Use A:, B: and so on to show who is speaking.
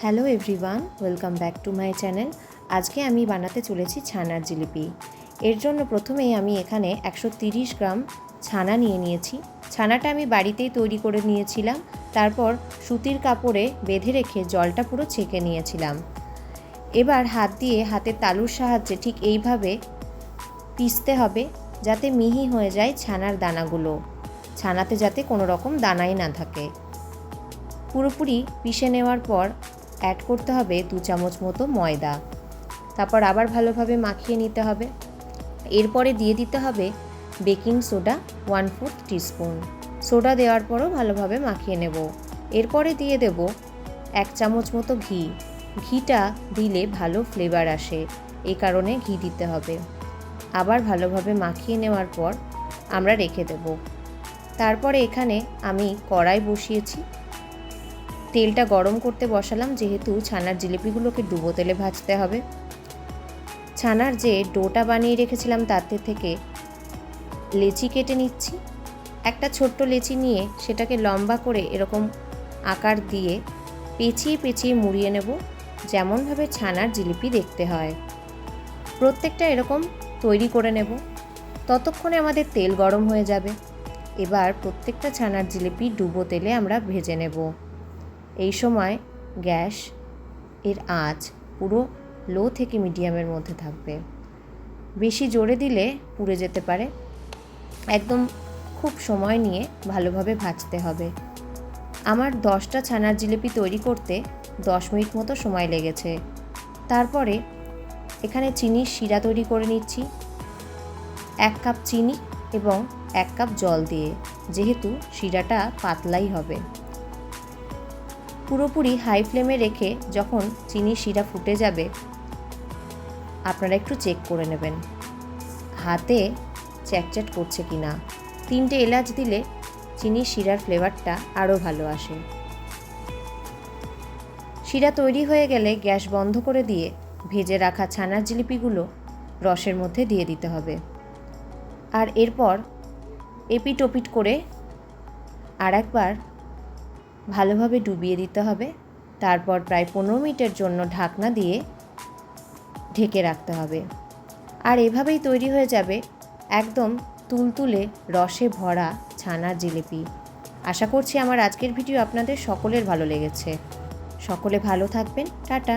A: Hello everyone, welcome back to my channel. আজকে আমি বানাতে চলেছি ছানার জিলিপি। এর জন্য প্রথমেই আমি এখানে 130 গ্রাম ছানা নিয়ে নিয়েছি। ছানাটা আমি বাড়িতেই তৈরি করে নিয়েছিলাম। তারপর সুতির কাপড়ে বেঁধে রেখে জলটা পুরো ছেঁকে নিয়েছিলাম। এবার হাত দিয়ে হাতের তালুর সাহায্যে ঠিক এইভাবে পিষতে হবে, যাতে মিহি হয়ে যায় ছানার দানাগুলো, ছানাতে যাতে কোনো রকম দানাই না থাকে। পুরোপুরি পিষে নেওয়ার পর অ্যাড করতে হবে 2 চামচ মতো ময়দা। তারপর আবার ভালোভাবে মাখিয়ে নিতে হবে। এরপরে দিয়ে দিতে হবে বেকিং সোডা 1/4 টিস্পুন। সোডা দেওয়ার পরও ভালোভাবে মাখিয়ে নেব। এরপরে দিয়ে দেব 1 চামচ মতো ঘি। ঘিটা দিলে ভালো ফ্লেভার আসে, এই কারণে ঘি দিতে হবে। আবার ভালোভাবে মাখিয়ে নেওয়ার পর আমরা রেখে দেব। তারপরে এখানে আমি কড়াই বসিয়েছি। তেলটা গরম করতে বসালাম, যেহেতু ছানার জিলিপিগুলোকে ডুবো তেলে ভাজতে হবে। ছানার যে ডোটা বানিয়ে রেখেছিলাম তাতে থেকে লেচি কেটে নিচ্ছি। একটা ছোট্ট লেচি নিয়ে সেটাকে লম্বা করে এরকম আকার দিয়ে পেঁচিয়ে পেঁচিয়ে মুড়িয়ে নেব, যেমনভাবে ছানার জিলিপি দেখতে হয়। প্রত্যেকটা এরকম তৈরি করে নেব। ততক্ষণে আমাদের তেল গরম হয়ে যাবে। এবার প্রত্যেকটা ছানার জিলিপি ডুবো তেলে আমরা ভেজে নেব। এই সময় গ্যাস এর আঁচ পুরো লো থেকে মিডিয়ামের মধ্যে থাকবে। বেশি জোরে দিলে পুড়ে যেতে পারে। একদম খুব সময় নিয়ে ভালোভাবে ভাজতে হবে। আমার 10টা ছানার জিলিপি তৈরি করতে 10 মিনিট মতো সময় লেগেছে। তারপরে এখানে চিনির শিরা তৈরি করে নিচ্ছি। 1 কাপ চিনি এবং 1 কাপ জল দিয়ে, যেহেতু শিরাটা পাতলাই হবে। পুরোপুরি হাই ফ্লেমে রেখে যখন চিনির শিরা ফুটে যাবে, আপনারা একটু চেক করে নেবেন হাতে চ্যাটচ্যাট করছে কি না। 3টে এলাচ দিলে চিনির শিরার ফ্লেভারটা আরও ভালো আসে। শিরা তৈরি হয়ে গেলে গ্যাস বন্ধ করে দিয়ে ভেজে রাখা ছানার জিলিপিগুলো রসের মধ্যে দিয়ে দিতে হবে। আর এরপর এপিট ওপিট করে আর একবার ভালোভাবে ডুবিয়ে দিতে হবে। তারপর প্রায় 15 মিনিটের জন্য ঢাকনা দিয়ে ঢেকে রাখতে হবে। আর এভাবেই তৈরি হয়ে যাবে একদম তুলতুলে রসে ভরা ছানার জিলিপি। আশা করছি আমার আজকের ভিডিও আপনাদের সকলের ভালো লেগেছে। সকলে ভালো থাকবেন। টাটা।